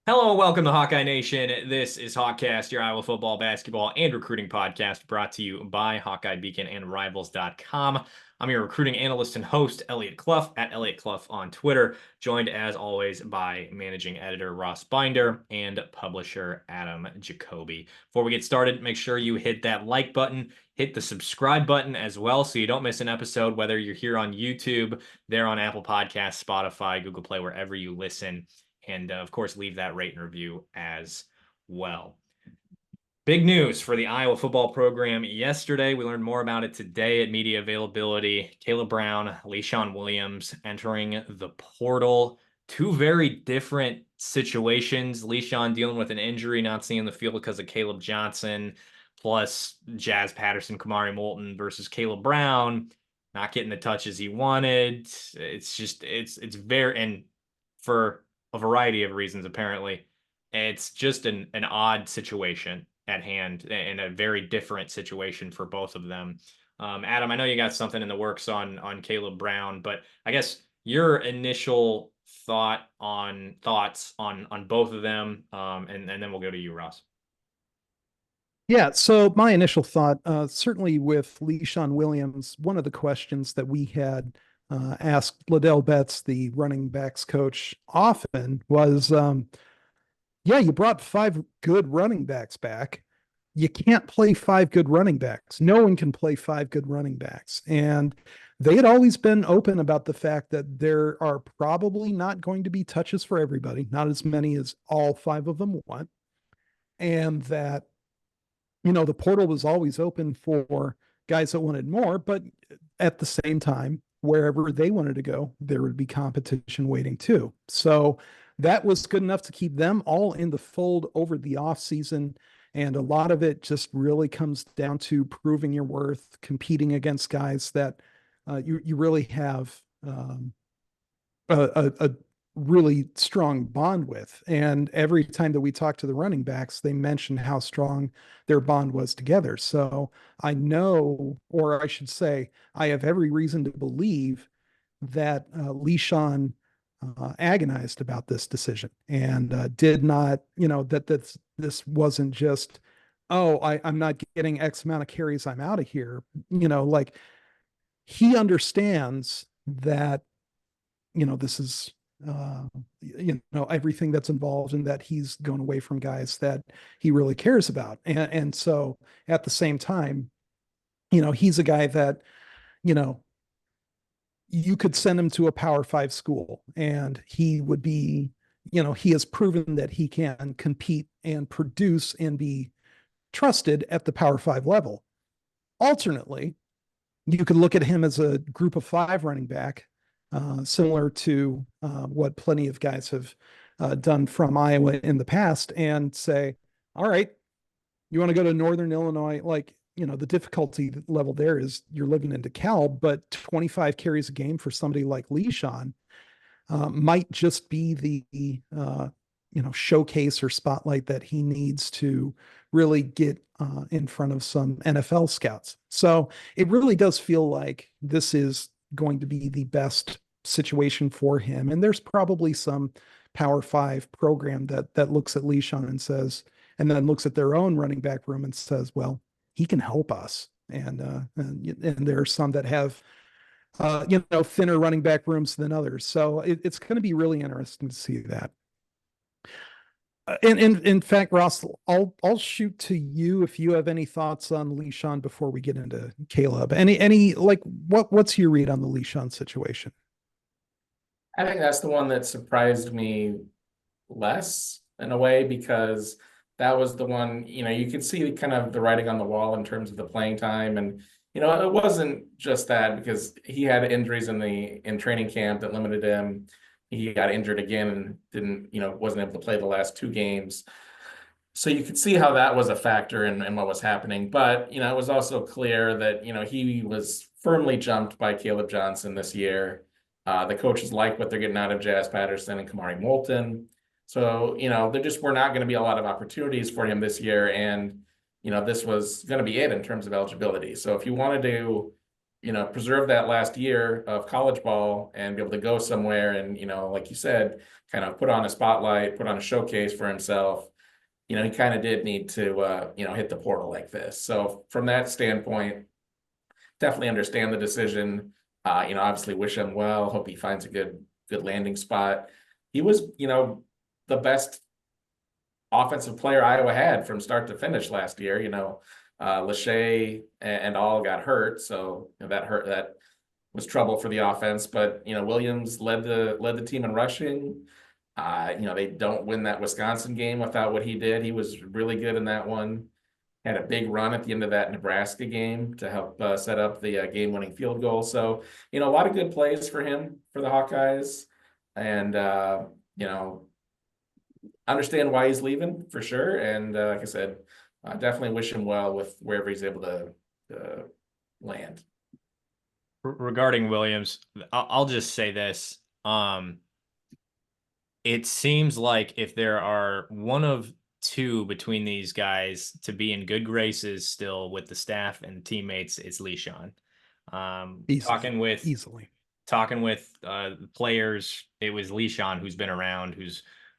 Hello and welcome to Hawkeye Nation. This is HawkCast, your Iowa football, basketball, and recruiting podcast brought to you by Hawkeye Beacon and Rivals.com. I'm your recruiting analyst and host, Eliot Clough, at Eliot Clough on Twitter, joined as always by managing editor Ross Binder and publisher Adam Jacoby. Before we get started, make sure you hit that like button, hit the subscribe button as well so you don't miss an episode, whether you're here on YouTube, there on Apple Podcasts, Spotify, Google Play, wherever you listen. And of course, leave that rate and review as well. Big news for the Iowa football program yesterday. We learned more about it today at media availability. Caleb Brown, Leshon Williams entering the portal. Two very different situations. Leshon dealing with an injury, not seeing the field because of Caleb Johnson, plus Jazz Patterson, Kamari Moulton versus Caleb Brown, not getting the touches he wanted. It's very, and for a variety of reasons, apparently. It's just an odd situation at hand and a very different situation for both of them. Adam, I know you got something in the works on Caleb Brown, but I guess your initial thoughts on both of them, and then we'll go to you, Ross. Yeah, so my initial thought, certainly with Leshon Williams, one of the questions that we had asked Liddell Betts, the running backs coach, often was, yeah, you brought five good running backs back. You can't play five good running backs. No one can play five good running backs. And they had always been open about the fact that there are probably not going to be touches for everybody, not as many as all five of them want. And that the portal was always open for guys that wanted more, but at the same time, wherever they wanted to go, there would be competition waiting too. So that was good enough to keep them all in the fold over the offseason. And a lot of it just really comes down to proving your worth, competing against guys that you really have a really strong bond with. And every time that we talk to the running backs, they mention how strong their bond was together. So I know, or I should say, I have every reason to believe that Leshon agonized about this decision and did not, that this wasn't just, oh, I'm not getting X amount of carries, I'm out of here. Like he understands that, this is everything that's involved in that he's going away from guys that he really cares about. And so at the same time, he's a guy that, you could send him to a Power Five school and he would be, he has proven that he can compete and produce and be trusted at the Power Five level. Alternately, you could look at him as a group of five running back, similar to what plenty of guys have done from Iowa in the past, and say, all right, you want to go to Northern Illinois? Like, the difficulty level there is you're living in DeKalb, but 25 carries a game for somebody like Leshon might just be the showcase or spotlight that he needs to really get in front of some NFL scouts. So it really does feel like this is going to be the best situation for him. And there's probably some Power Five program that looks at Leshon and says, and then looks at their own running back room and says, well, he can help us. And there are some that have thinner running back rooms than others. So it's going to be really interesting to see that. And in fact, Ross, I'll shoot to you if you have any thoughts on Leshon before we get into Caleb. Any like what's your read on the Leshon situation? I think that's the one that surprised me less in a way, because that was the one, you could see kind of the writing on the wall in terms of the playing time. And, it wasn't just that, because he had injuries in training camp that limited him. He got injured again and wasn't able to play the last two games. So you could see how that was a factor in what was happening. But, it was also clear that, he was firmly jumped by Caleb Johnson this year. The coaches like what they're getting out of Jazz Patterson and Kamari Moulton. So, there just were not going to be a lot of opportunities for him this year. And, this was going to be it in terms of eligibility. So if you wanted to, preserve that last year of college ball and be able to go somewhere and, like you said, kind of put on a spotlight, put on a showcase for himself. He kind of did need to, hit the portal like this. So from that standpoint, definitely understand the decision. Obviously wish him well. Hope he finds a good landing spot. He was, the best offensive player Iowa had from start to finish last year. Leshon and all got hurt, so that was trouble for the offense. But Williams led the team in rushing. They don't win that Wisconsin game without what he did. He was really good in that one. Had a big run at the end of that Nebraska game to help set up the game-winning field goal. So a lot of good plays for him for the Hawkeyes, and understand why he's leaving for sure. And like I said, definitely wish him well with wherever he's able to land. Regarding Williams, I'll just say this. It seems like if there are one of two between these guys to be in good graces still with the staff and teammates, it's Leshon. Talking with players, it was Leshon who's been around,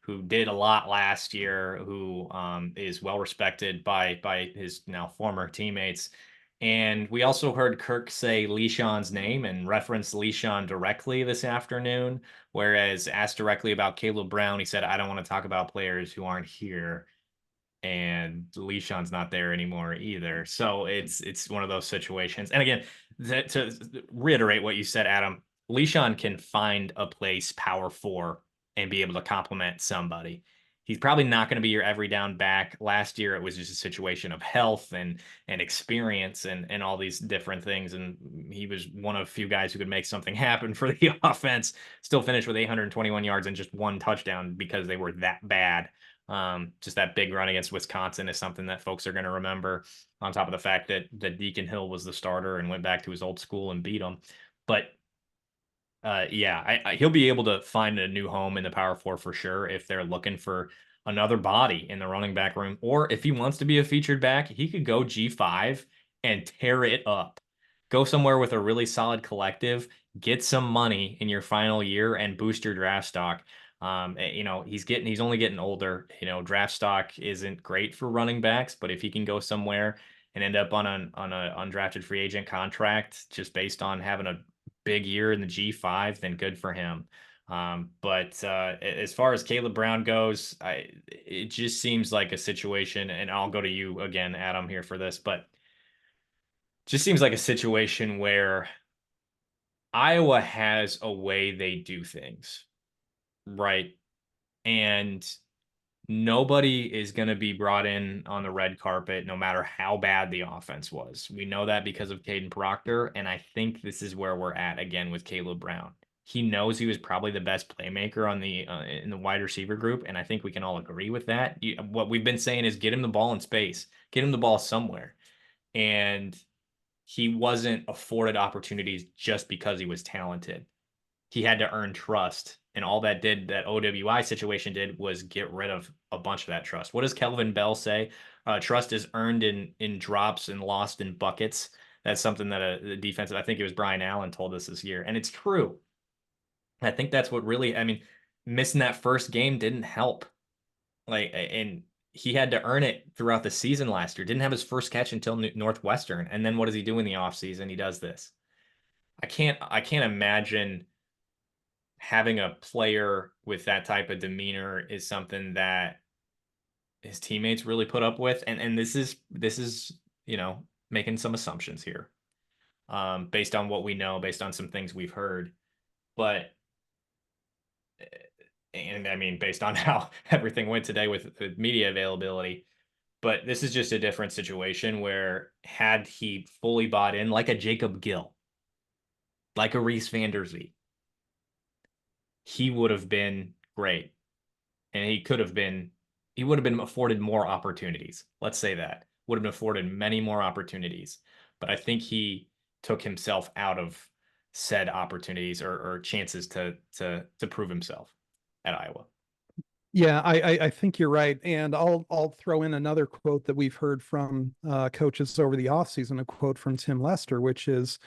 who did a lot last year, who is well respected by his now former teammates. And we also heard Kirk say Leshon's name and reference Leshon directly this afternoon, whereas asked directly about Caleb Brown, he said, I don't want to talk about players who aren't here. And Leshon's not there anymore either. So it's one of those situations. And again, to reiterate what you said, Adam, Leshon can find a place power 4 and be able to complement somebody. He's probably not going to be your every down back. Last year, it was just a situation of health and experience and all these different things. And he was one of few guys who could make something happen for the offense. Still finished with 821 yards and just 1 touchdown because they were that bad. Just that big run against Wisconsin is something that folks are going to remember, on top of the fact that Deacon Hill was the starter and went back to his old school and beat them. But he'll be able to find a new home in the Power 4 for sure if they're looking for another body in the running back room. Or if he wants to be a featured back, he could go G5 and tear it up. Go somewhere with a really solid collective, get some money in your final year, and boost your draft stock. He's only getting older. Draft stock isn't great for running backs, but if he can go somewhere and end up on an undrafted free agent contract just based on having a big year in the G5, then good for him. But as far as Caleb Brown goes, it just seems like a situation, and I'll go to you again, Adam, here for this, but just seems like a situation where Iowa has a way they do things, right? And nobody is going to be brought in on the red carpet, no matter how bad the offense was. We know that because of Caden Proctor, and I think this is where we're at again with Caleb Brown. He knows he was probably the best playmaker on the in the wide receiver group, and I think we can all agree with that. What we've been saying is get him the ball in space, get him the ball somewhere, and he wasn't afforded opportunities just because he was talented. He had to earn trust. And all that OWI situation did was get rid of a bunch of that trust. What does Kelvin Bell say? Trust is earned in drops and lost in buckets. That's something that the defense, I think it was Brian Allen, told us this year. And it's true. I think that's what really, missing that first game didn't help. And he had to earn it throughout the season last year. Didn't have his first catch until Northwestern. And then what does he do in the offseason? He does this. I can't imagine having a player with that type of demeanor is something that his teammates really put up with. And this is, making some assumptions here, based on what we know, based on some things we've heard. But, based on how everything went today with media availability, but this is just a different situation where had he fully bought in, like a Jacob Gill, like a Reese Vanderzee, he would have been great. And he would have been afforded more opportunities. Let's say that. Would have been afforded many more opportunities. But I think he took himself out of said opportunities or chances to prove himself at Iowa. Yeah, I think you're right. And I'll throw in another quote that we've heard from coaches over the offseason, a quote from Tim Lester, which is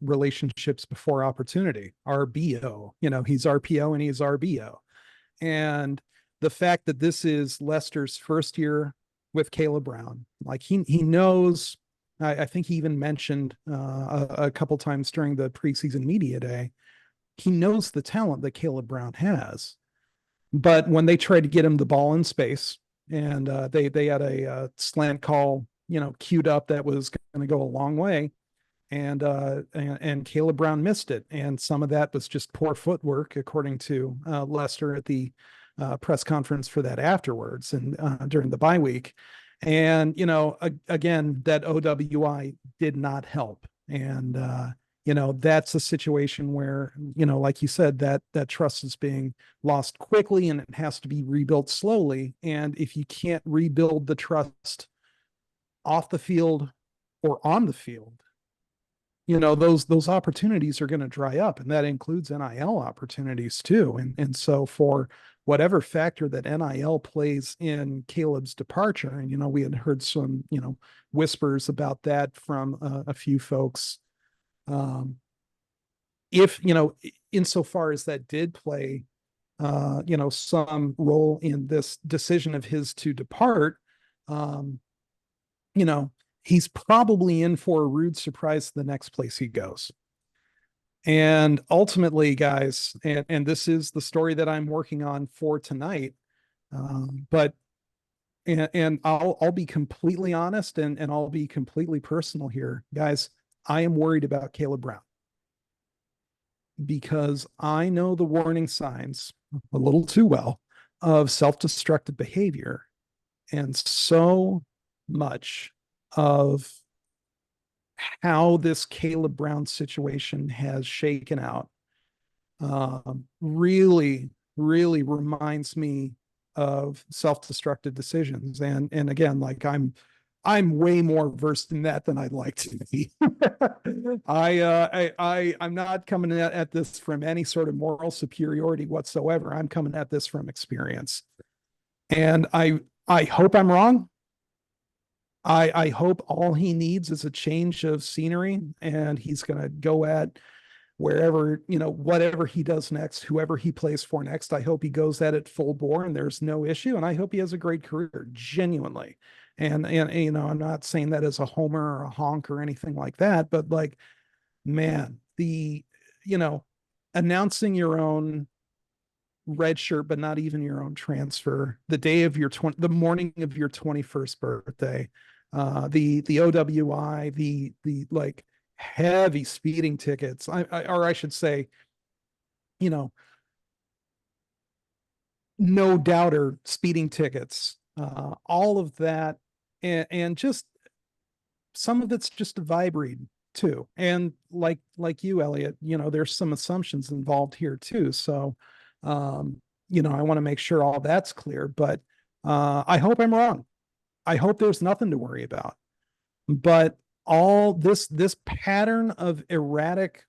relationships before opportunity, RBO. He's RPO and he's RBO. And the fact that this is Lester's first year with Caleb Brown, like he knows, I think he even mentioned a couple times during the preseason media day, he knows the talent that Caleb Brown has. But when they tried to get him the ball in space, and they had a slant call, queued up that was going to go a long way, and Caleb Brown missed it, and some of that was just poor footwork, according to Lester at the press conference for that afterwards and during the bye week. And again, that OWI did not help, and that's a situation where, like you said, that trust is being lost quickly and it has to be rebuilt slowly. And if you can't rebuild the trust off the field or on the field, those opportunities are going to dry up, and that includes NIL opportunities too. And so for whatever factor that NIL plays in Caleb's departure, and we had heard some whispers about that from a few folks. If insofar as that did play some role in this decision of his to depart, he's probably in for a rude surprise the next place he goes. And ultimately, guys, and this is the story that I'm working on for tonight, but I'll be completely honest and I'll be completely personal here, guys. I am worried about Caleb Brown because I know the warning signs a little too well of self-destructive behavior, and so much of how this Caleb Brown situation has shaken out really, really reminds me of self-destructive decisions. And again, like I'm way more versed in that than I'd like to be. I'm not coming at this from any sort of moral superiority whatsoever. I'm coming at this from experience. And I hope I'm wrong. I hope all he needs is a change of scenery, and he's going to go at wherever, whatever he does next, whoever he plays for next. I hope he goes at it full bore and there's no issue. And I hope he has a great career, genuinely. And I'm not saying that as a homer or a honk or anything like that, but like, man, announcing your own red shirt, but not even your own transfer, the day of the morning of your 21st birthday, the OWI, the like heavy speeding tickets, or I should say, no doubter speeding tickets, all of that, and just some of it's just a vibe read too. And like you, Eliot, there's some assumptions involved here too. So, I want to make sure all that's clear, but I hope I'm wrong. I hope there's nothing to worry about. But all this pattern of erratic,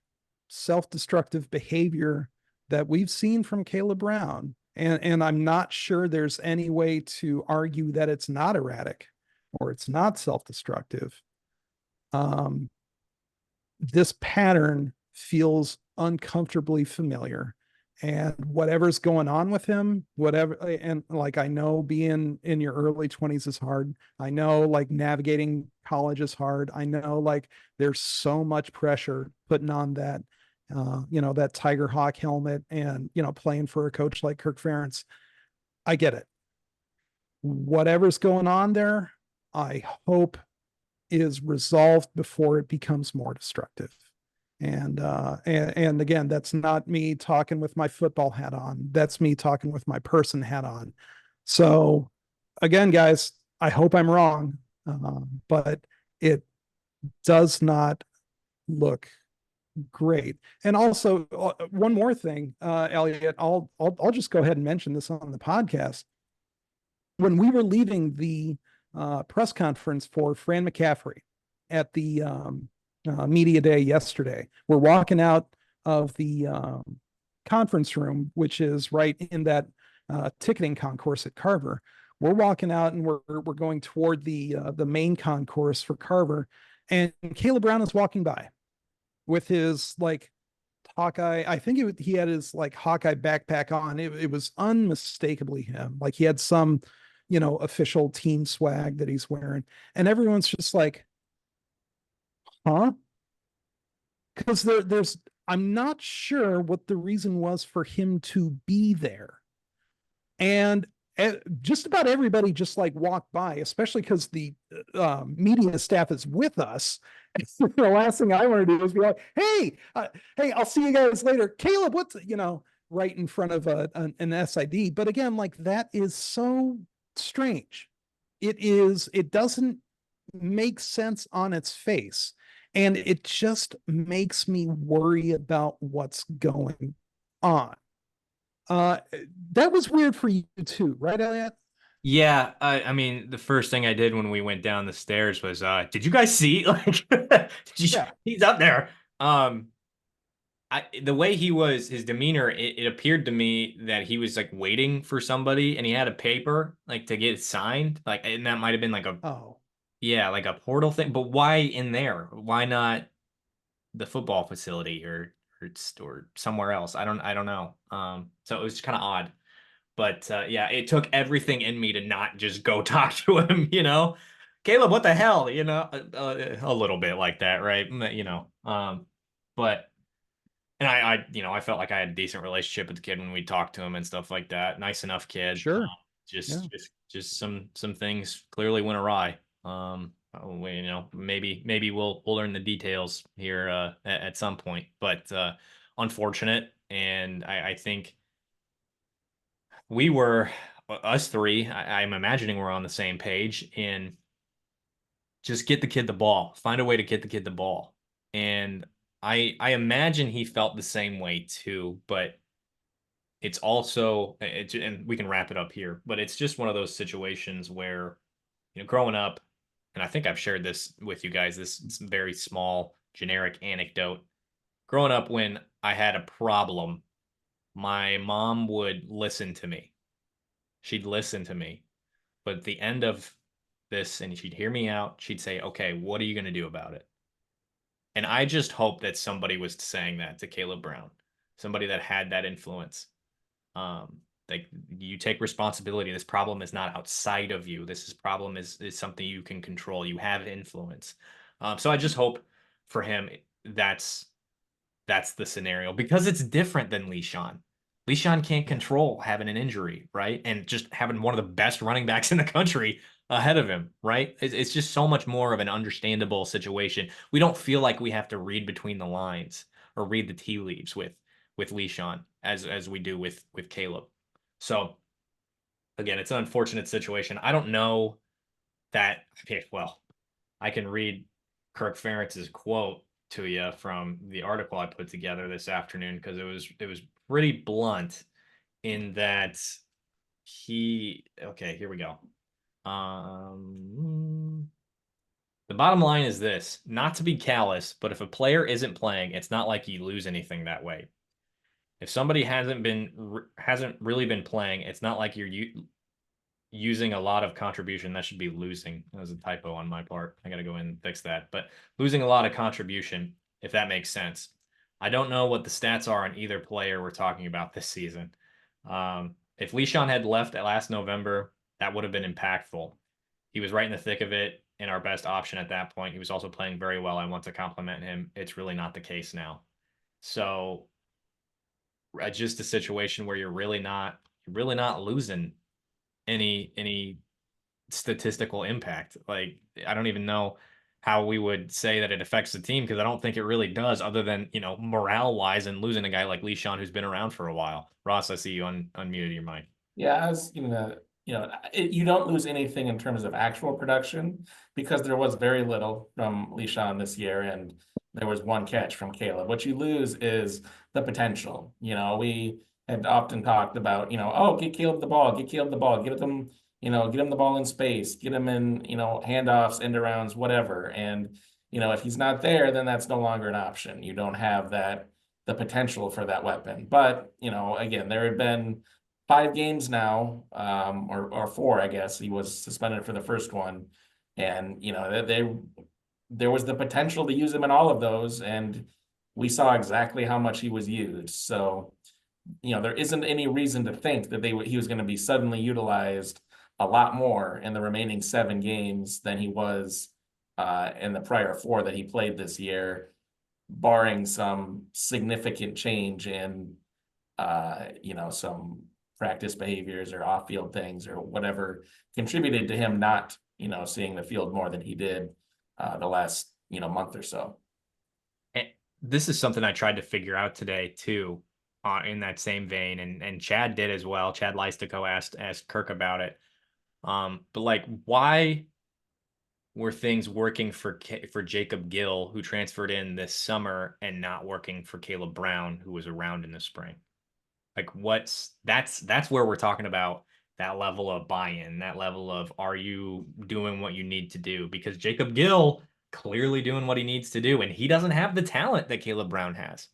self-destructive behavior that we've seen from Caleb Brown, and I'm not sure there's any way to argue that it's not erratic or it's not self-destructive. This pattern feels uncomfortably familiar, and whatever's going on with him, whatever, and like, I know being in your early 20s is hard. I know like navigating college is hard. I know like there's so much pressure putting on that, that Tiger Hawk helmet and, playing for a coach like Kirk Ferentz. I get it. Whatever's going on there, I hope is resolved before it becomes more destructive. And again, that's not me talking with my football hat on. That's me talking with my person hat on. So again, guys, I hope I'm wrong, but it does not look great. And also, one more thing, Eliot, I'll just go ahead and mention this on the podcast. When we were leaving the press conference for Fran McCaffrey at the media day yesterday, we're walking out of the conference room, which is right in that ticketing concourse at Carver. We're walking out and we're going toward the main concourse for Carver, and Caleb Brown is walking by with his like Hawkeye. I think he had his like Hawkeye backpack on. It was unmistakably him. Like he had some, official team swag that he's wearing, and everyone's just like, huh? Because there's I'm not sure what the reason was for him to be there. And just about everybody just like walked by, especially because the media staff is with us. And the last thing I want to do is be like, hey, I'll see you guys later. Caleb, what's, right in front of an SID. But again, like that is so strange. It doesn't make sense on its face. And it just makes me worry about what's going on. That was weird for you too, right, Eliot? Yeah, I mean, the first thing I did when we went down the stairs was, did you guys see? Like, Yeah. he's up there. The way his demeanor, it appeared to me that he was like waiting for somebody, and he had a paper like to get signed, like, and that might have been like like a portal thing. But why in there? Why not the football facility or somewhere else? I don't know. So it was kind of odd. But yeah, it took everything in me to not just go talk to him, Caleb, what the hell, a little bit like that, right? But and I felt like I had a decent relationship with the kid when we talked to him and stuff like that. Nice enough kid. Sure. Just some things clearly went awry. Maybe we'll learn the details here at some point, but unfortunate. And I think us three, I'm imagining we're on the same page in just get the kid the ball, find a way to get the kid the ball. And I imagine he felt the same way too, but it's also, and we can wrap it up here, but it's just one of those situations where, growing up, and I think I've shared this with you guys, this very small generic anecdote. Growing up, when I had a problem, my mom would listen to me. She'd listen to me. But at the end of this, and she'd hear me out, she'd say, okay, what are you going to do about it? And I just hope that somebody was saying that to Caleb Brown, somebody that had that influence. Like, you take responsibility. This problem is not outside of you. Problem is something you can control. You have influence. So I just hope for him that's the scenario, because it's different than Leshon. Leshon can't control having an injury, right? And just having one of the best running backs in the country ahead of him, right? It's just so much more of an understandable situation. We don't feel like we have to read between the lines or read the tea leaves with Leshon as we do with Caleb. So again, it's an unfortunate situation. I don't know that. Okay, well, I can read Kirk Ferentz's quote to you from the article I put together this afternoon, because it was pretty blunt in that okay, here we go. The bottom line is this: not to be callous, but if a player isn't playing, it's not like you lose anything that way. If somebody hasn't really been playing, it's not like you're using a lot of contribution. That should be losing. That was a typo on my part. I got to go in and fix that. But losing a lot of contribution, if that makes sense. I don't know what the stats are on either player we're talking about this season. If Leshon had left last November, that would have been impactful. He was right in the thick of it and our best option at that point. He was also playing very well. I want to compliment him. It's really not the case now. So just a situation where you're really not losing any statistical impact. Like, I don't even know how we would say that it affects the team, because I don't think it really does, other than, morale wise, and losing a guy like Leshon who's been around for a while. Ross, I see you unmuted your mic. Yeah, I was you don't lose anything in terms of actual production, because there was very little from Leshon this year, and there was one catch from Caleb. What you lose is the potential. We had often talked about, get Caleb the ball, get Caleb the ball, get him the ball in space, get him in, handoffs, end arounds, whatever. And, if he's not there, then that's no longer an option. You don't have the potential for that weapon. But, again, there have been 5 games now, or 4, I guess. He was suspended for the first one, and there was the potential to use him in all of those, and we saw exactly how much he was used. So, there isn't any reason to think that he was going to be suddenly utilized a lot more in the remaining 7 games than he was in the prior 4 that he played this year, barring some significant change in some practice behaviors or off-field things or whatever contributed to him not, seeing the field more than he did the last, month or so. And this is something I tried to figure out today too, in that same vein, and Chad did as well. Chad Leistico asked Kirk about it. But like, why were things working for Jacob Gill, who transferred in this summer, and not working for Caleb Brown, who was around in the spring? Like, that's where we're talking about that level of buy-in, that level of, are you doing what you need to do? Because Jacob Gill clearly doing what he needs to do, and he doesn't have the talent that Caleb Brown has.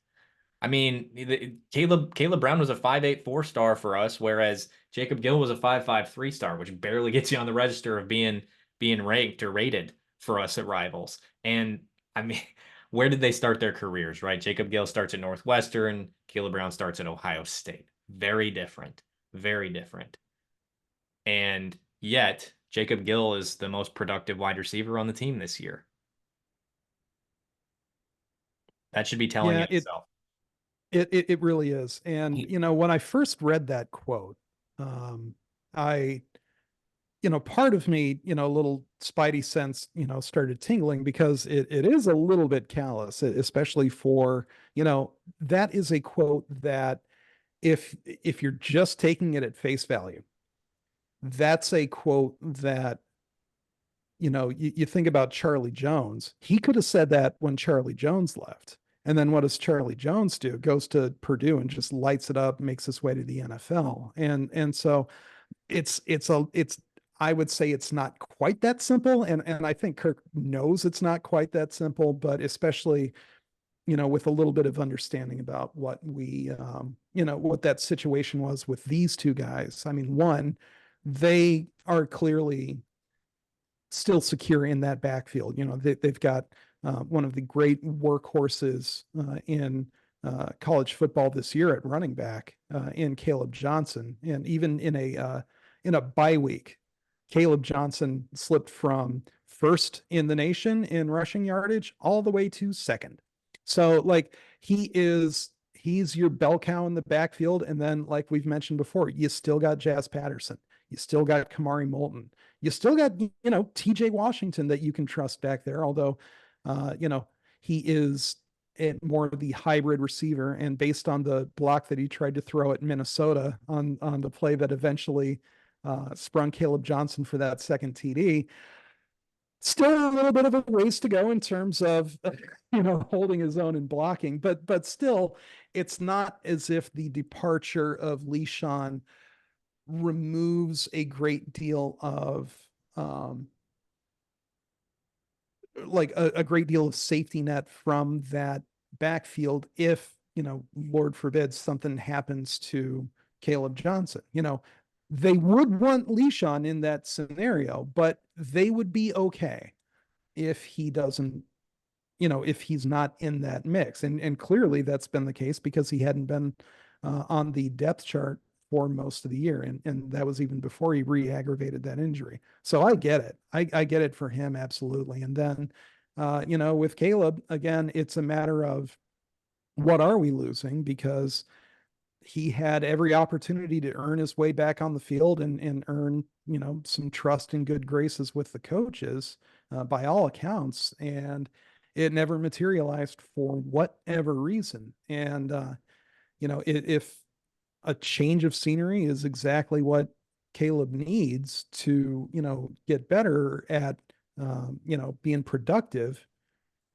I mean, Caleb Brown was a 5.8 4-star for us, whereas Jacob Gill was a 5.5 3-star, which barely gets you on the register of being ranked or rated for us at Rivals. And I mean, where did they start their careers, right? Jacob Gill starts at Northwestern, Caleb Brown starts at Ohio State. Very different, very different. And yet, Jacob Gill is the most productive wide receiver on the team this year. That should be telling itself. It really is. And, when I first read that quote, I, part of me, a little spidey sense, started tingling, because it is a little bit callous, especially for, that is a quote that if you're just taking it at face value, that's a quote that, you think about Charlie Jones. He could have said that when Charlie Jones left. And then what does Charlie Jones do? Goes to Purdue and just lights it up, makes his way to the NFL. And so it's I would say it's not quite that simple. And I think Kirk knows it's not quite that simple, but especially, with a little bit of understanding about what we, what that situation was with these two guys. I mean, one, they are clearly still secure in that backfield. They've got one of the great workhorses in college football this year at running back in Caleb Johnson. And even in a bye week, Caleb Johnson slipped from first in the nation in rushing yardage all the way to second. So like, he's your bell cow in the backfield. And then, like we've mentioned before, you still got Jazz Patterson. You still got Kamari Moulton. You still got, TJ Washington that you can trust back there. Although, he is more of the hybrid receiver. And based on the block that he tried to throw at Minnesota on the play that eventually sprung Caleb Johnson for that second TD, still a little bit of a ways to go in terms of, holding his own and blocking. But still, it's not as if the departure of Leshon removes a great deal of like a great deal of safety net from that backfield if, Lord forbid, something happens to Caleb Johnson. They would want Leshon in that scenario, but they would be okay if he doesn't, if he's not in that mix. And clearly that's been the case, because he hadn't been on the depth chart for most of the year. And that was even before he re-aggravated that injury. So I get it. I get it for him. Absolutely. And then, with Caleb, again, it's a matter of, what are we losing? Because he had every opportunity to earn his way back on the field and earn, some trust and good graces with the coaches, by all accounts. And it never materialized for whatever reason. And, if a change of scenery is exactly what Caleb needs to, get better at, being productive,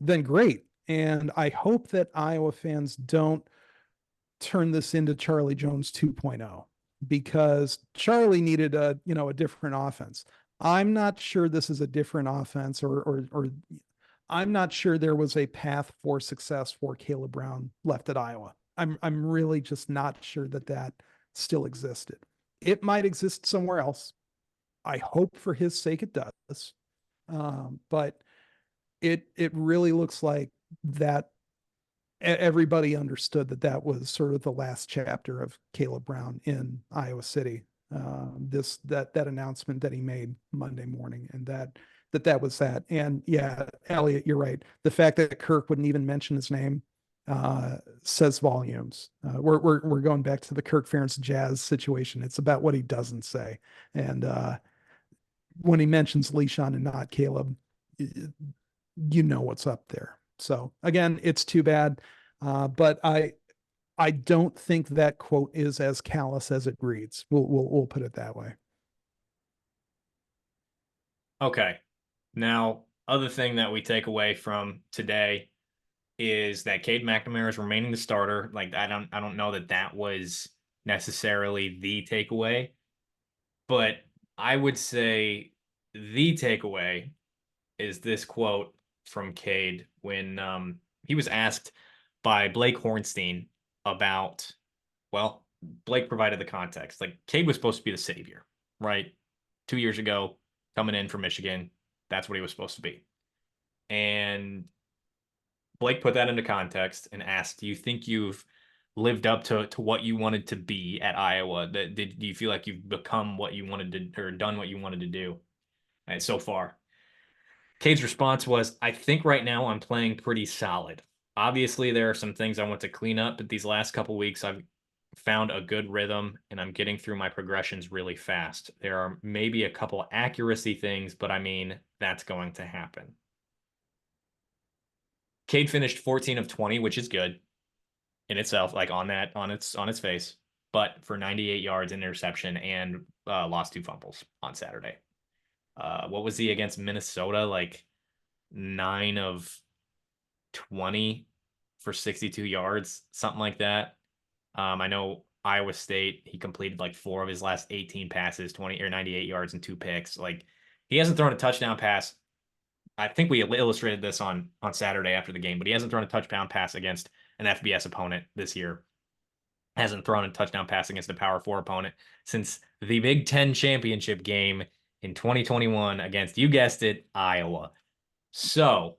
then great. And I hope that Iowa fans don't turn this into Charlie Jones 2.0, because Charlie needed a different offense. I'm not sure this is a different offense, or I'm not sure there was a path for success for Caleb Brown left at Iowa. I'm really just not sure that still existed. it might exist somewhere else. I hope for his sake it does. But it really looks like that everybody understood that was sort of the last chapter of Caleb Brown in Iowa City. That announcement that he made Monday morning, and that was that. And yeah, Eliot, you're right. The fact that Kirk wouldn't even mention his name says volumes. We're going back to the Kirk Ferentz Jazz situation. It's about what he doesn't say. And when he mentions Leshon and not Caleb, you know what's up there. So again, it's too bad. But I don't think that quote is as callous as it reads. We'll put it that way. Okay. Now, other thing that we take away from today is that Cade McNamara is remaining the starter. Like, I don't know that was necessarily the takeaway, but I would say the takeaway is this quote from Cade when he was asked by Blake Hornstein about, well, Blake provided the context. Like, Cade was supposed to be the savior, right? 2 years ago, coming in from Michigan, that's what he was supposed to be. And Blake put that into context and asked, do you think you've lived up to what you wanted to be at Iowa? Do you feel like you've become what you wanted to, or done what you wanted to do? And so far, Cade's response was, I think right now I'm playing pretty solid. Obviously, there are some things I want to clean up, but these last couple weeks I've found a good rhythm and I'm getting through my progressions really fast. There are maybe a couple accuracy things, but I mean, that's going to happen. Cade finished 14 of 20, which is good in itself, like on its face, but for 98 yards, an interception, and lost 2 fumbles on Saturday. What was he against Minnesota? Like 9 of 20 for 62 yards, something like that. I know Iowa State, he completed like 4 of his last 18 passes, 20 or 98 yards and 2 picks. Like, he hasn't thrown a touchdown pass. I think we illustrated this on Saturday after the game, but he hasn't thrown a touchdown pass against an FBS opponent this year. Hasn't thrown a touchdown pass against a Power 4 opponent since the Big Ten championship game in 2021 against, you guessed it, Iowa. So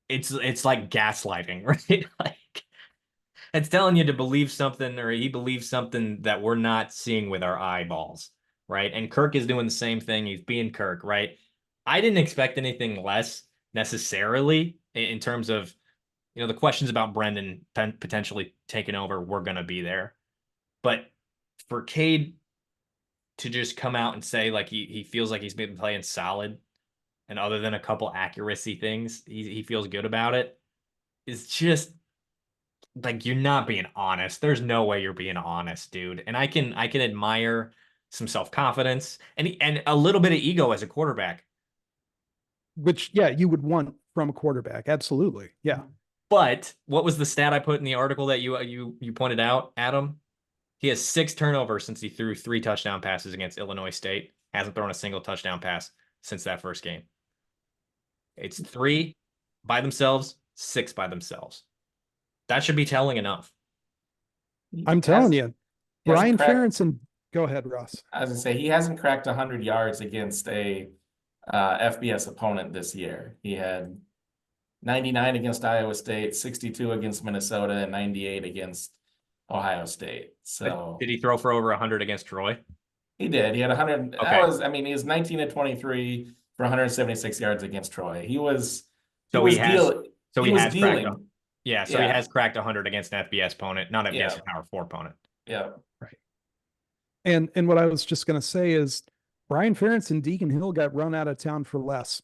it's like gaslighting, right? Like, it's telling you to believe something, or he believes something that we're not seeing with our eyeballs, right? And Kirk is doing the same thing. He's being Kirk, right? I didn't expect anything less necessarily in terms of, the questions about Brendan potentially taking over were going to be there. But for Cade to just come out and say like he feels like he's been playing solid, and other than a couple accuracy things, he feels good about it, is just like, you're not being honest. There's no way you're being honest, dude. And I can admire some self-confidence and a little bit of ego as a quarterback. Which, yeah, you would want from a quarterback. Absolutely. Yeah. But what was the stat I put in the article that you pointed out, Adam? He has 6 turnovers since he threw 3 touchdown passes against Illinois State. Hasn't thrown a single touchdown pass since that first game. It's 3 by themselves, 6 by themselves. That should be telling enough. I'm telling you, Brian Ferentz, and go ahead, Ross. I was gonna say, he hasn't cracked 100 yards against a FBS opponent this year. He had 99 against Iowa State, 62 against Minnesota, and 98 against Ohio State. So did he throw for over 100 against Troy? He did. He had 100. Okay. He was 19 of 23 for 176 yards against Troy. He was dealing. Yeah, so he has cracked 100 against an FBS opponent, not against a Power 4 opponent. Yeah. Right. And what I was just going to say is Brian Ferentz and Deacon Hill got run out of town for less.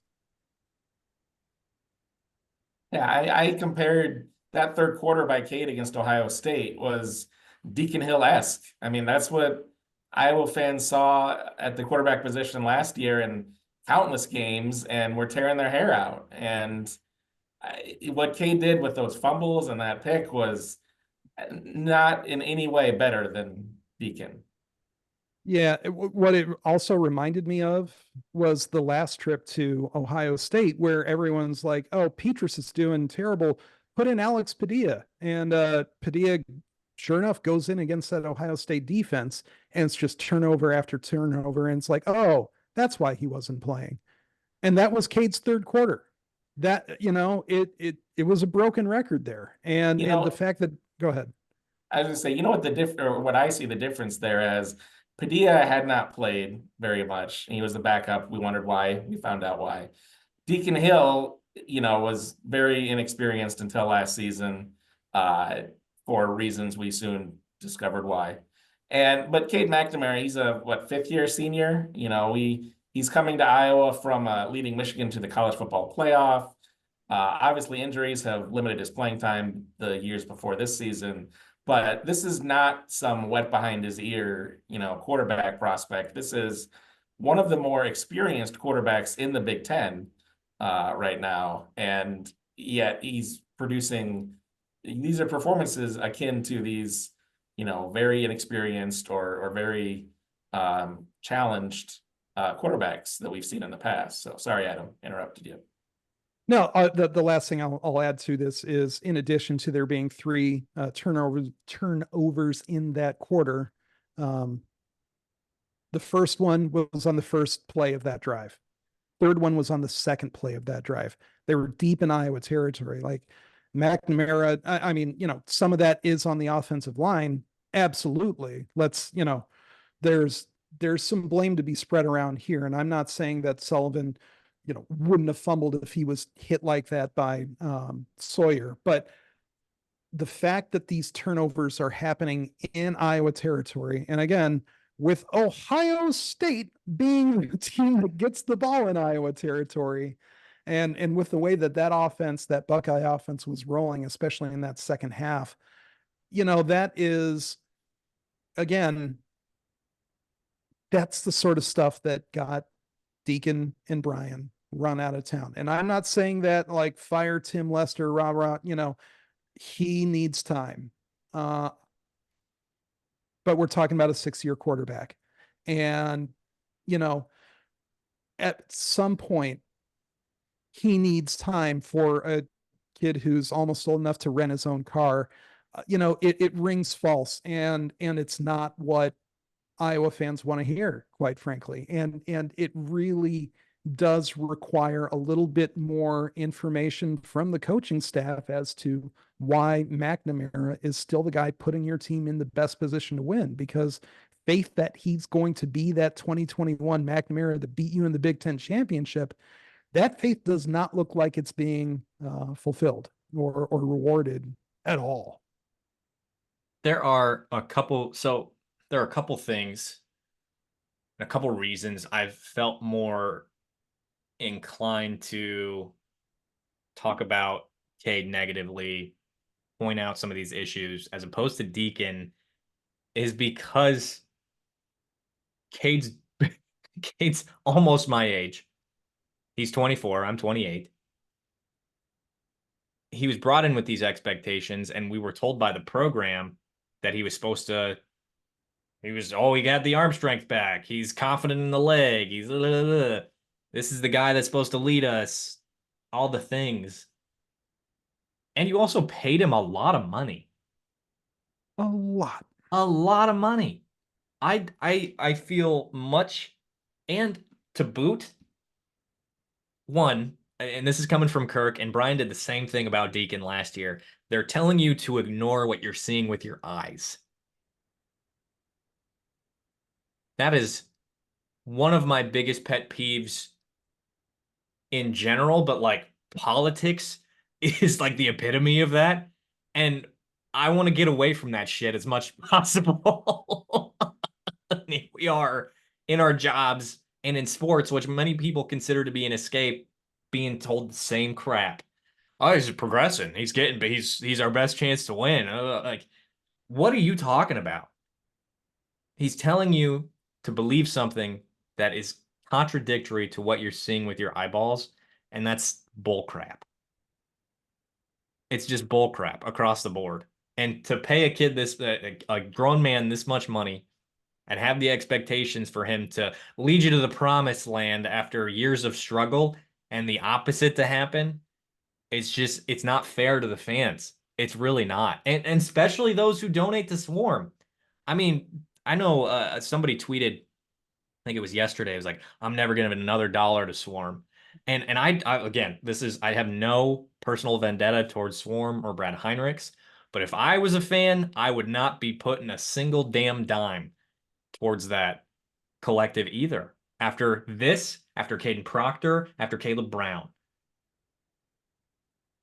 Yeah, I compared that third quarter by Cade against Ohio State was Deacon Hill-esque. I mean, that's what Iowa fans saw at the quarterback position last year in countless games, and were tearing their hair out. And what Cade did with those fumbles and that pick was not in any way better than Deacon. Yeah, what it also reminded me of was the last trip to Ohio State, where everyone's like, oh, Petrus is doing terrible. Put in Alex Padilla. And Padilla sure enough, goes in against that Ohio State defense, and it's just turnover after turnover. And it's like, oh, that's why he wasn't playing. And that was Cade's third quarter. That, it was a broken record there. And the fact that, go ahead. I was gonna say, what I see the difference there as Padilla had not played very much. He was the backup. We wondered why. We found out why. Deacon Hill, was very inexperienced until last season, for reasons we soon discovered why. But Cade McNamara, he's a fifth-year senior. He's coming to Iowa from leading Michigan to the college football playoff. Obviously, injuries have limited his playing time the years before this season. But this is not some wet behind his ear, quarterback prospect. This is one of the more experienced quarterbacks in the Big Ten right now. And yet he's producing, these are performances akin to these, very inexperienced or very challenged quarterbacks that we've seen in the past. So sorry, Adam, interrupted you. No, the last thing I'll add to this is, in addition to there being 3 turnovers in that quarter, the first one was on the first play of that drive. Third one was on the second play of that drive. They were deep in Iowa territory. Like McNamara, I mean, some of that is on the offensive line. Absolutely. There's some blame to be spread around here. And I'm not saying that Sullivan wouldn't have fumbled if he was hit like that by Sawyer. But the fact that these turnovers are happening in Iowa territory, and again, with Ohio State being the team that gets the ball in Iowa territory, and with the way that offense, that Buckeye offense was rolling, especially in that second half, that is, again, that's the sort of stuff that got Deacon and Brian run out of town. And I'm not saying that like fire Tim Lester, rah, he needs time. But we're talking about a 6-year quarterback. And, at some point he needs time for a kid who's almost old enough to rent his own car. It rings false, and it's not what Iowa fans want to hear, quite frankly. And it really does require a little bit more information from the coaching staff as to why McNamara is still the guy putting your team in the best position to win, because faith that he's going to be that 2021 McNamara that beat you in the Big Ten championship, that faith does not look like it's being fulfilled or rewarded at all. There are a couple things, a couple reasons I've felt more inclined to talk about Cade negatively, point out some of these issues as opposed to Deacon, is because Cade's almost my age. He's 24, I'm 28. He was brought in with these expectations, and we were told by the program that he was supposed to, he got the arm strength back. He's confident in the leg. He's, this is the guy that's supposed to lead us. All the things. And you also paid him a lot of money. A lot of money. I feel much, and to boot, one, and this is coming from Kirk, and Brian did the same thing about Deacon last year. They're telling you to ignore what you're seeing with your eyes. That is one of my biggest pet peeves in general, but like politics is like the epitome of that. And I want to get away from that shit as much as possible. We are in our jobs and in sports, which many people consider to be an escape, being told the same crap. Oh, he's progressing. He's our best chance to win. Like, what are you talking about? He's telling you to believe something that is contradictory to what you're seeing with your eyeballs, and that's bullcrap. It's just bullcrap across the board. And to pay a kid a grown man this much money and have the expectations for him to lead you to the promised land after years of struggle and the opposite to happen, it's not fair to the fans. It's really not. And especially those who donate to Swarm. I mean, I know somebody tweeted, I think it was yesterday, it was like, I'm never gonna give another dollar to Swarm. And I again, I have no personal vendetta towards Swarm or Brad Heinrichs, but if I was a fan, I would not be putting a single damn dime towards that collective either. After this, after Caden Proctor, after Caleb Brown.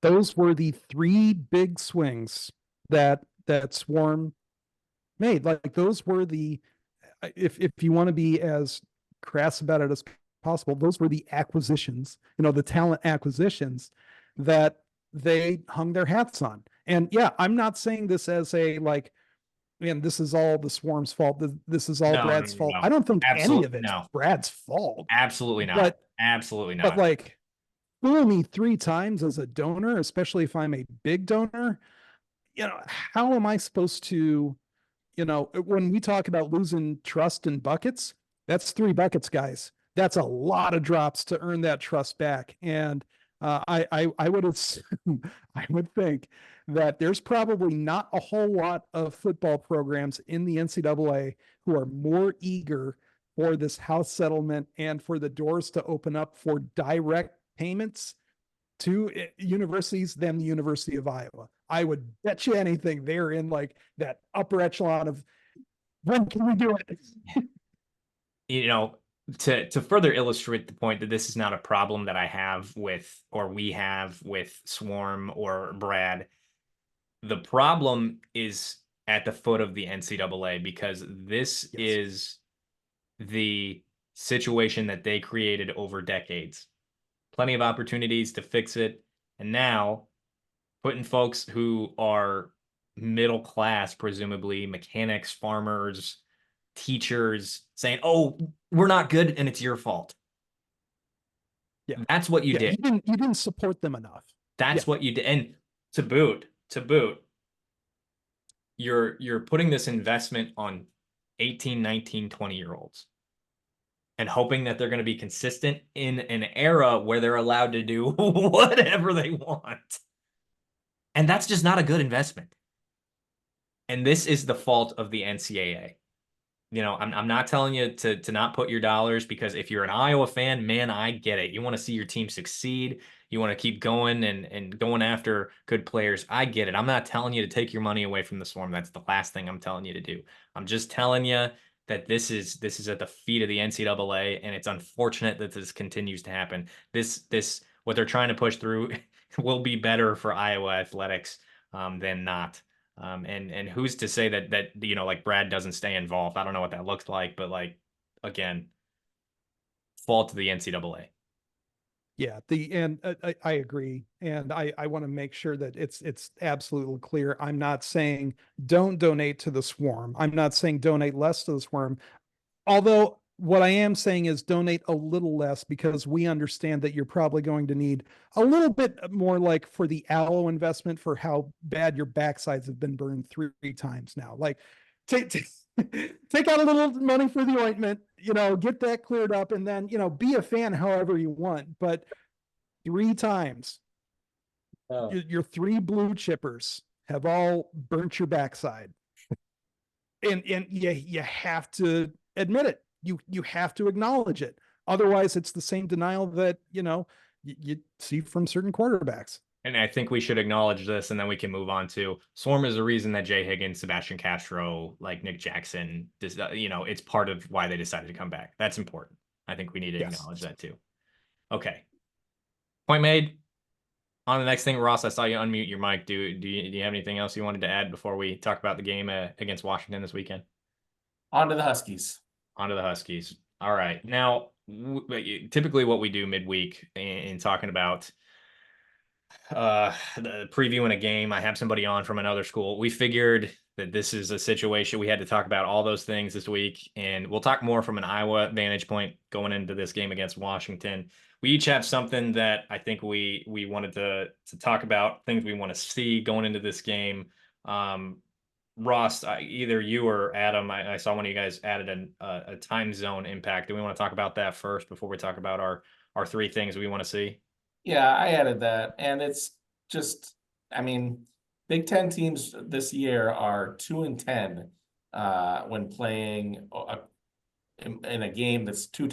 Those were the three big swings that Swarm made. Like those were the, if you want to be as crass about it as possible, those were the acquisitions, the talent acquisitions that they hung their hats on. And yeah, I'm not saying this as a like, man, this is all the Swarm's fault. This is all No, no, Brad's no, fault. no. I don't think any of Absolutely it's no. Brad's fault. Absolutely not. But Absolutely but not. like, fool me 3 times as a donor, especially if I'm a big donor, how am I supposed to, when we talk about losing trust in buckets, that's 3 buckets, guys. That's a lot of drops to earn that trust back. And I would assume, I would think that there's probably not a whole lot of football programs in the NCAA who are more eager for this house settlement and for the doors to open up for direct payments to universities than the University of Iowa. I would bet you anything they're in like that upper echelon of when can we do it? To further illustrate the point that this is not a problem that I have with, or we have with Swarm or Brad, the problem is at the foot of the NCAA, because this is the situation that they created over decades. Plenty of opportunities to fix it. And now putting folks who are middle class, presumably mechanics, farmers, teachers, saying, "Oh, we're not good and it's your fault." Yeah. That's what you Yeah, did. you didn't support them enough. That's what you did. And to boot, you're putting this investment on 18, 19, 20-year-olds and hoping that they're going to be consistent in an era where they're allowed to do whatever they want. And that's just not a good investment. And this is the fault of the NCAA. I'm not telling you to not put your dollars, because if you're an Iowa fan, man, I get it. You want to see your team succeed. You want to keep going and going after good players. I get it. I'm not telling you to take your money away from the Swarm. That's the last thing I'm telling you to do. I'm just telling you that this is at the feet of the NCAA, and it's unfortunate that this continues to happen. This what they're trying to push through will be better for Iowa athletics than not. And who's to say that like Brad doesn't stay involved? I don't know what that looks like, but like, again, fault to the NCAA. Yeah, I agree, and I want to make sure that it's absolutely clear. I'm not saying don't donate to the Swarm. I'm not saying donate less to the Swarm. Although what I am saying is donate a little less, because we understand that you're probably going to need a little bit more, like for the aloe investment, for how bad your backsides have been burned 3 times now. Like take take out a little money for the ointment, get that cleared up, and then, be a fan however you want. But 3 times, your 3 blue chippers have all burnt your backside. And you have to admit it. You have to acknowledge it. Otherwise, it's the same denial that, you see from certain quarterbacks. And I think we should acknowledge this, and then we can move on to Swarm is the reason that Jay Higgins, Sebastian Castro, like Nick Jackson, it's part of why they decided to come back. That's important. I think we need to acknowledge that too. Okay. Point made. On the next thing, Ross, I saw you unmute your mic. Do you have anything else you wanted to add before we talk about the game against Washington this weekend? On to the Huskies. On to the Huskies. All right. Now, typically what we do midweek in talking about the previewing a game, I have somebody on from another school. We figured that this is a situation we had to talk about all those things this week, and we'll talk more from an Iowa vantage point going into this game against Washington. We each have something that I think we wanted to talk about, things we want to see going into this game. Ross, either you or Adam, I saw one of you guys added a time zone impact. Do we want to talk about that first before we talk about our 3 things we want to see? Yeah, I added that. And it's just, I mean, Big Ten teams this year are 2-10 when playing in a game that's two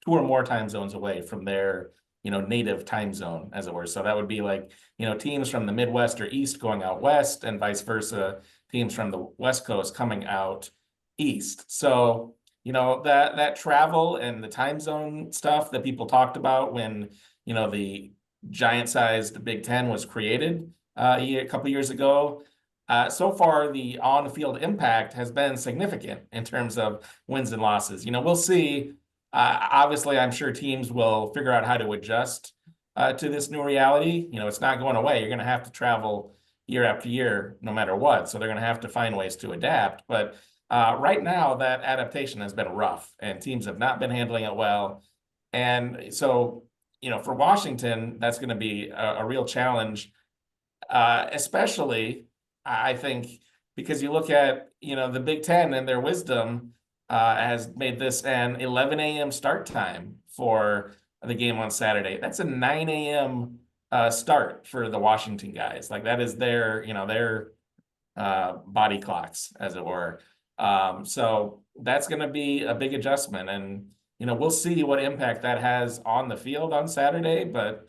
or more time zones away from their native time zone, as it were. So that would be like teams from the Midwest or East going out west, and vice versa, teams from the West Coast coming out east. So that travel and the time zone stuff that people talked about when the giant-sized Big Ten was created a couple years ago. So far, the on-field impact has been significant in terms of wins and losses. We'll see. Obviously, I'm sure teams will figure out how to adjust to this new reality. It's not going away. You're going to have to travel year after year, no matter what. So they're going to have to find ways to adapt. But right now, that adaptation has been rough, and teams have not been handling it well. And so, for Washington, that's going to be a real challenge, especially, I think, because you look at, the Big Ten and their wisdom has made this an 11 a.m. start time for the game on Saturday. That's a 9 a.m. Start for the Washington guys. Like, that is their body clocks, as it were. So that's going to be a big adjustment, and we'll see what impact that has on the field on Saturday. But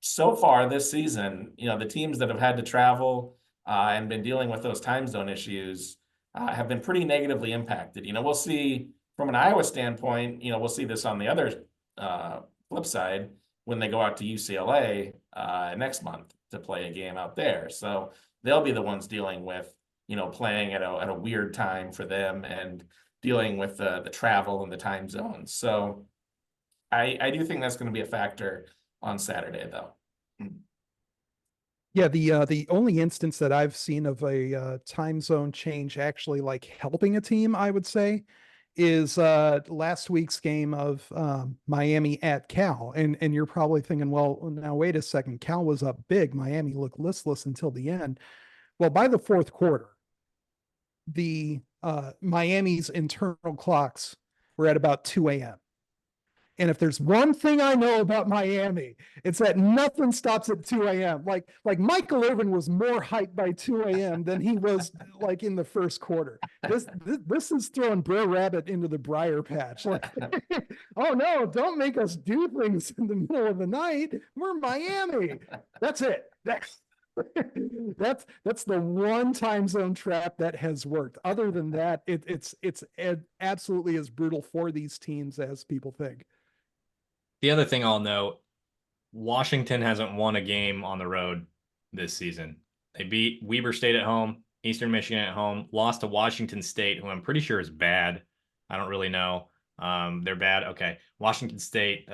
so far this season, the teams that have had to travel and been dealing with those time zone issues have been pretty negatively impacted. We'll see from an Iowa standpoint. We'll see this on the other flip side when they go out to UCLA next month to play a game out there. So they'll be the ones dealing with playing at a weird time for them and dealing with the travel and the time zones. So I do think that's going to be a factor on Saturday, though. Yeah, the only instance that I've seen of a time zone change actually like helping a team, I would say, is last week's game of Miami at Cal. And you're probably thinking, well, now wait a second, Cal was up big. Miami looked listless until the end. Well, by the fourth quarter, the Miami's internal clocks were at about 2 a.m. And if there's one thing I know about Miami, it's that nothing stops at 2 a.m. Like Michael Irvin was more hyped by 2 a.m. than he was like in the first quarter. This is throwing Brer Rabbit into the briar patch. Like, oh no, don't make us do things in the middle of the night. We're Miami. That's it. That's the one time zone trap that has worked. Other than that, it's absolutely as brutal for these teams as people think. The other thing I'll note, Washington hasn't won a game on the road this season. They beat Weber State at home, Eastern Michigan at home, lost to Washington State, who I'm pretty sure is bad. I don't really know. They're bad. Okay. Washington State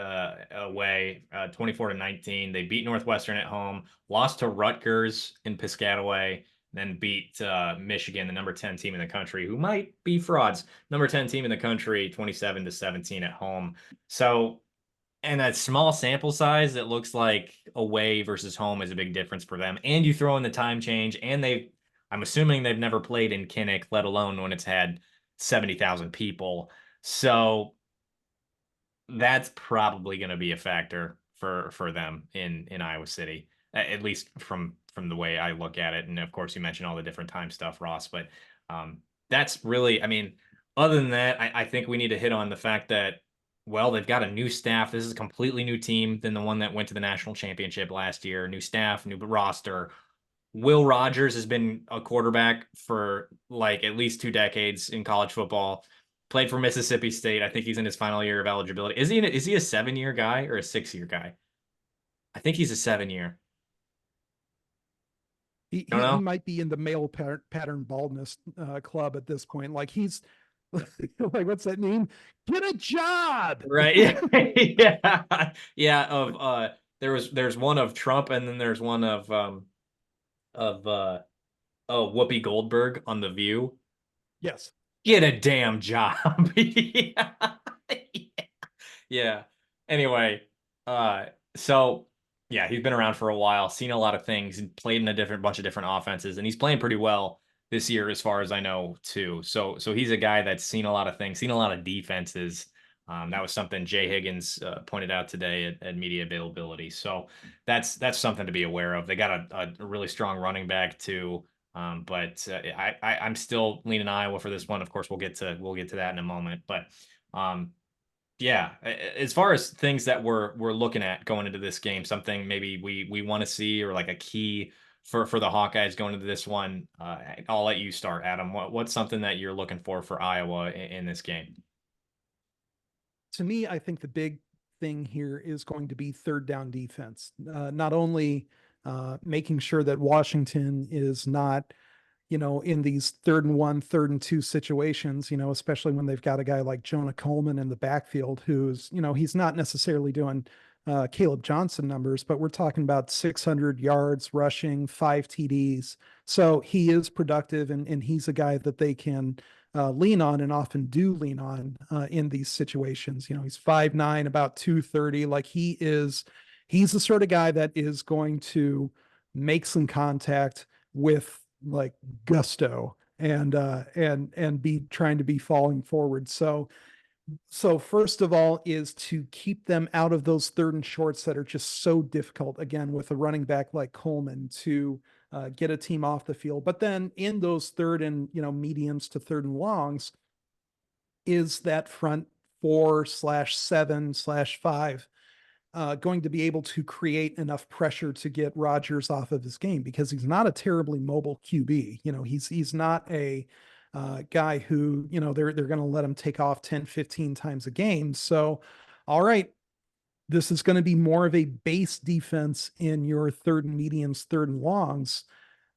away, 24-19. They beat Northwestern at home, lost to Rutgers in Piscataway, then beat Michigan, the number 10 team in the country, who might be frauds. Number 10 team in the country, 27-17 at home. So, and that small sample size, it looks like away versus home is a big difference for them. And you throw in the time change, and I'm assuming they've never played in Kinnick, let alone when it's had 70,000 people. So that's probably going to be a factor for them in Iowa City, at least from the way I look at it. And of course, you mentioned all the different time stuff, Ross, but that's really, I mean, other than that, I think we need to hit on the fact that, well, they've got a new staff. This is a completely new team than the one that went to the national championship last year. New staff, new roster. Will Rogers has been a quarterback for like at least 2 decades in college football. Played for Mississippi State. I think he's in his final year of eligibility. Is he a 7-year guy or a 6-year guy? I think he's a 7-year. He might be in the male pattern baldness club at this point. Like he's like, what's that name? Get a job, right? Yeah. There's one of Trump, and then there's one of Whoopi Goldberg on The View. Yes. Get a damn job. Yeah. Anyway, so yeah, he's been around for a while, seen a lot of things, and played in a bunch of different offenses, and he's playing pretty well this year, as far as I know, too. So he's a guy that's seen a lot of things, seen a lot of defenses. That was something Jay Higgins pointed out today at media availability. So that's something to be aware of. They got a really strong running back too. But I'm still leaning Iowa for this one. Of course, we'll get to that in a moment. But yeah, as far as things that we're looking at going into this game, something maybe we want to see, or like a key for the Hawkeyes going into this one. I'll let you start, Adam. What's something that you're looking for Iowa in this game? To me, I think the big thing here is going to be third down defense. Not only making sure that Washington is not, in these 3rd and 1, 3rd and 2 situations, especially when they've got a guy like Jonah Coleman in the backfield, who's, he's not necessarily doing Caleb Johnson numbers, but we're talking about 600 yards rushing, 5 TDs. So he is productive, and he's a guy that they can lean on, and often do lean on in these situations. He's 5'9", about 230. Like he's the sort of guy that is going to make some contact with like gusto, and be trying to be falling forward. So first of all is to keep them out of those 3rd and shorts that are just so difficult, again, with a running back like Coleman, to get a team off the field. But then in those 3rd and, mediums to 3rd and longs, is that front 4/7/5 going to be able to create enough pressure to get Rodgers off of his game, because he's not a terribly mobile QB. He's not a guy who, they're going to let him take off 10, 15 times a game. So, all right, this is going to be more of a base defense in your 3rd and mediums, 3rd and longs,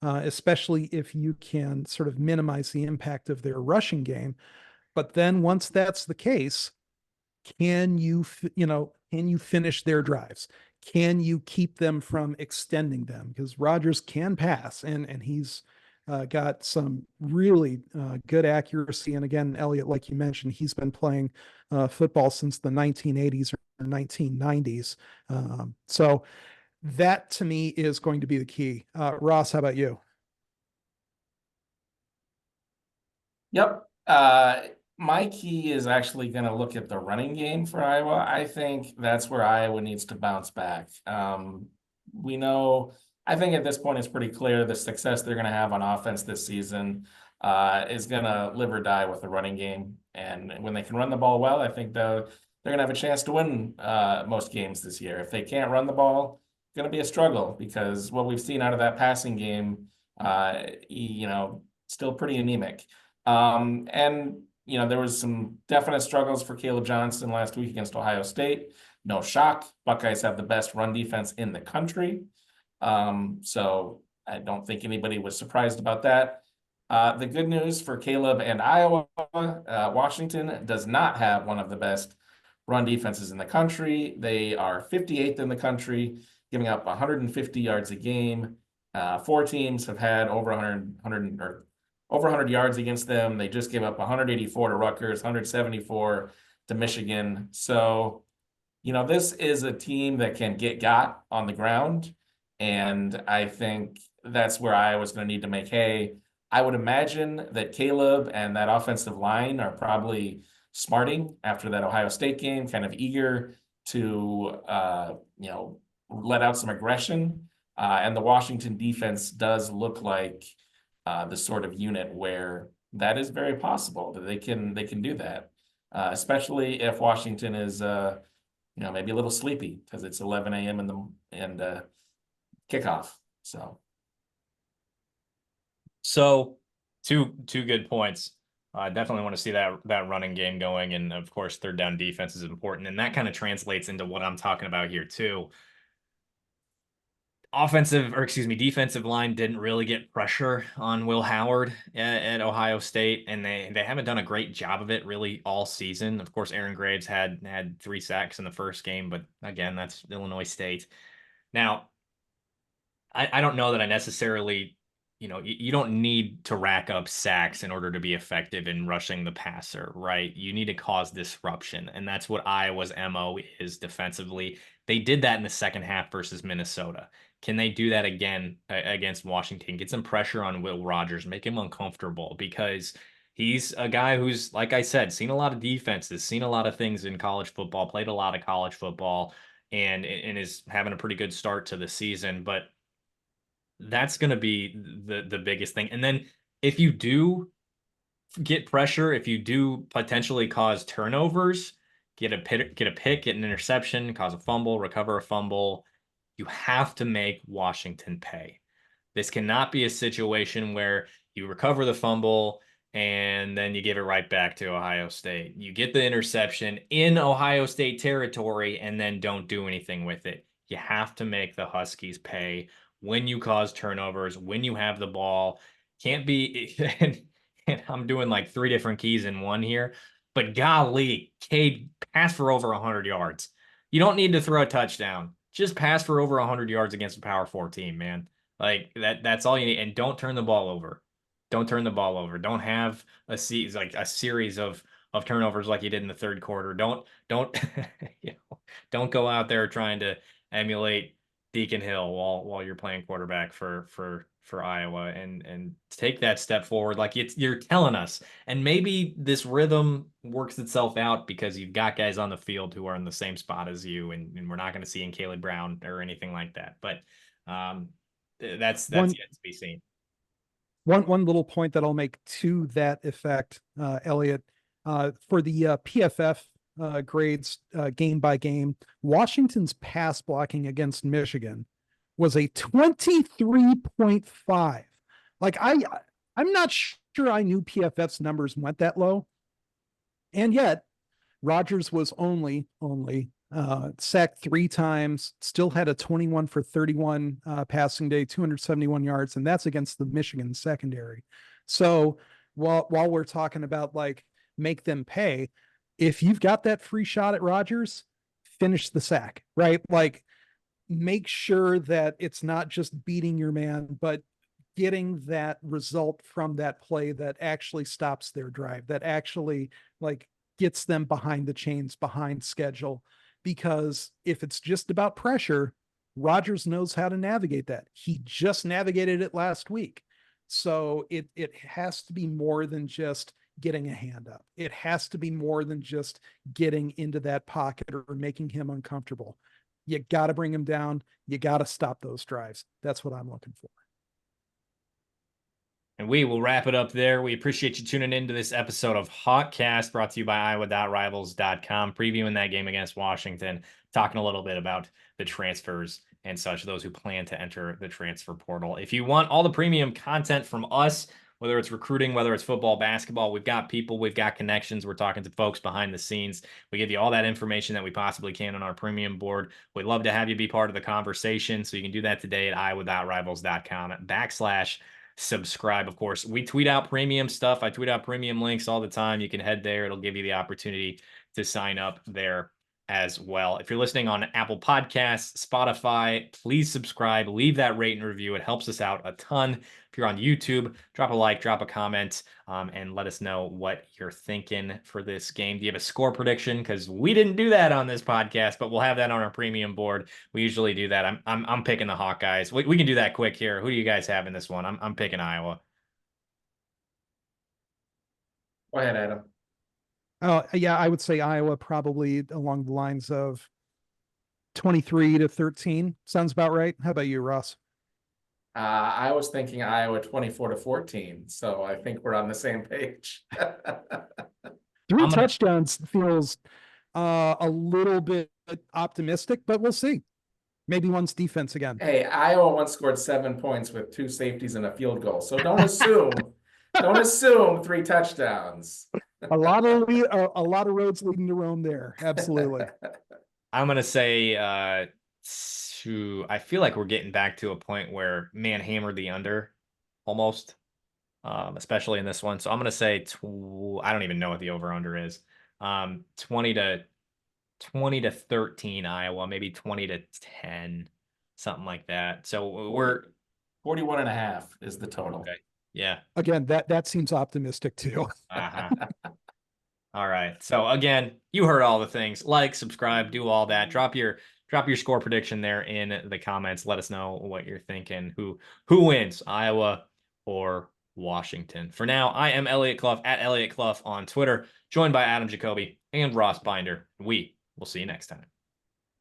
especially if you can sort of minimize the impact of their rushing game. But then once that's the case, can you finish their drives? Can you keep them from extending them? Because Rodgers can pass, and he's got some really good accuracy. And again, Eliot, like you mentioned, he's been playing football since the 1980s or 1990s. So that to me is going to be the key. Ross, how about you? Yep. My key is actually going to look at the running game for Iowa. I think that's where Iowa needs to bounce back. We know, I think at this point it's pretty clear the success they're going to have on offense this season is going to live or die with the running game. And when they can run the ball well, I think they're going to have a chance to win most games this year. If they can't run the ball, it's going to be a struggle, because what we've seen out of that passing game, still pretty anemic. And there was some definite struggles for Caleb Johnson last week against Ohio State. No shock. Buckeyes have the best run defense in the country. So I don't think anybody was surprised about that. The good news for Caleb and Iowa, Washington does not have one of the best run defenses in the country. They are 58th in the country, giving up 150 yards a game. 4 teams have had over 100 yards against them. They just gave up 184 to Rutgers, 174 to Michigan. So, this is a team that can get got on the ground. And I think that's where Iowa's going to need to make hay. I would imagine that Caleb and that offensive line are probably smarting after that Ohio State game, kind of eager to, let out some aggression. And the Washington defense does look like the sort of unit where that is very possible that they can do that, especially if Washington is maybe a little sleepy because it's 11 a.m. and kickoff. So two good points. I definitely want to see that running game going, and of course, third down defense is important, and that kind of translates into what I'm talking about here too. Defensive line didn't really get pressure on Will Howard at Ohio State, and they haven't done a great job of it really all season. Of course, Aaron Graves had 3 sacks in the first game, but again, that's Illinois State. Now, I don't know that I necessarily, you don't need to rack up sacks in order to be effective in rushing the passer, right? You need to cause disruption, and that's what Iowa's MO is defensively. They did that in the second half versus Minnesota. Can they do that again against Washington? Get some pressure on Will Rogers, make him uncomfortable, because he's a guy who's, like I said, seen a lot of defenses, seen a lot of things in college football, played a lot of college football, and is having a pretty good start to the season. But that's going to be the biggest thing. And then if you do get pressure, if you do potentially cause turnovers, get a pick, get an interception, cause a fumble, recover a fumble, you have to make Washington pay. This cannot be a situation where you recover the fumble and then you give it right back to Ohio State. You get the interception in Ohio State territory and then don't do anything with it. You have to make the Huskies pay when you cause turnovers, when you have the ball. Can't be, and I'm doing like 3 different keys in one here, but golly, Cade pass for over 100 yards. You don't need to throw a touchdown. Just pass for over 100 yards against a Power 4 team, man. Like that's all you need. And don't turn the ball over. Don't turn the ball over. Don't have a series of turnovers like you did in the third quarter. Don't don't go out there trying to emulate Deacon Hill while you're playing quarterback for Iowa and take that step forward like you're telling us. And maybe this rhythm works itself out because you've got guys on the field who are in the same spot as you, and we're not going to see in Caleb Brown or anything like that. But that's yet to be seen. One little point that I'll make to that effect, Eliot, for the PFF grades game by game, Washington's pass blocking against Michigan was a 23.5. Like I'm not sure I knew PFF's numbers went that low. And yet Rodgers was only sacked 3 times, still had a 21 for 31 passing day, 271 yards, and that's against the Michigan secondary. So while we're talking about like make them pay, if you've got that free shot at Rodgers, finish the sack, right? Like make sure that it's not just beating your man, but getting that result from that play that actually stops their drive, that actually like gets them behind the chains, behind schedule. Because if it's just about pressure, Rodgers knows how to navigate that. He just navigated it last week. So it has to be more than just getting a hand up. It has to be more than just getting into that pocket or making him uncomfortable. You got to bring him down. You got to stop those drives. That's what I'm looking for. And we will wrap it up there. We appreciate you tuning into this episode of HawkCast, brought to you by Iowa.Rivals.com, previewing that game against Washington, talking a little bit about the transfers and such, those who plan to enter the transfer portal. If you want all the premium content from us, whether it's recruiting, whether it's football, basketball, we've got people, we've got connections. We're talking to folks behind the scenes. We give you all that information that we possibly can on our premium board. We'd love to have you be part of the conversation. So you can do that today at Iowa.Rivals.com/subscribe. Of course, we tweet out premium stuff. I tweet out premium links all the time. You can head there. It'll give you the opportunity to sign up there as well. If you're listening on Apple Podcasts, Spotify, please subscribe, leave that rate and review. It helps us out a ton. If you're on YouTube, drop a like, drop a comment, and let us know what you're thinking for this game. Do you have a score prediction? Because we didn't do that on this podcast, but we'll have that on our premium board. We usually do that. I'm picking the Hawkeyes. We can do that quick here. Who do you guys have in this one? I'm picking Iowa. Go ahead, Adam. Yeah, I would say Iowa probably along the lines of 23-13. Sounds about right. How about you, Ross? I was thinking Iowa 24-14, so I think we're on the same page. 3 touchdowns feels a little bit optimistic, but we'll see. Maybe one's defense again. Hey, Iowa once scored 7 points with 2 safeties and a field goal, so don't assume 3 touchdowns. A lot of roads leading to Rome there. Absolutely. I'm gonna say I feel like we're getting back to a point where man hammered the under almost, especially in this one. So I'm gonna say I don't even know what the over under is. 20-13 Iowa, maybe 20-10, something like that. So we're 41.5 is the total. Okay. Yeah. Again, that seems optimistic too. All right. So again, you heard all the things. Like, subscribe, do all that. Drop your score prediction there in the comments. Let us know what you're thinking. Who wins, Iowa or Washington. For now, I am Eliot Clough at Eliot Clough on Twitter, joined by Adam Jacoby and Ross Binder. We will see you next time.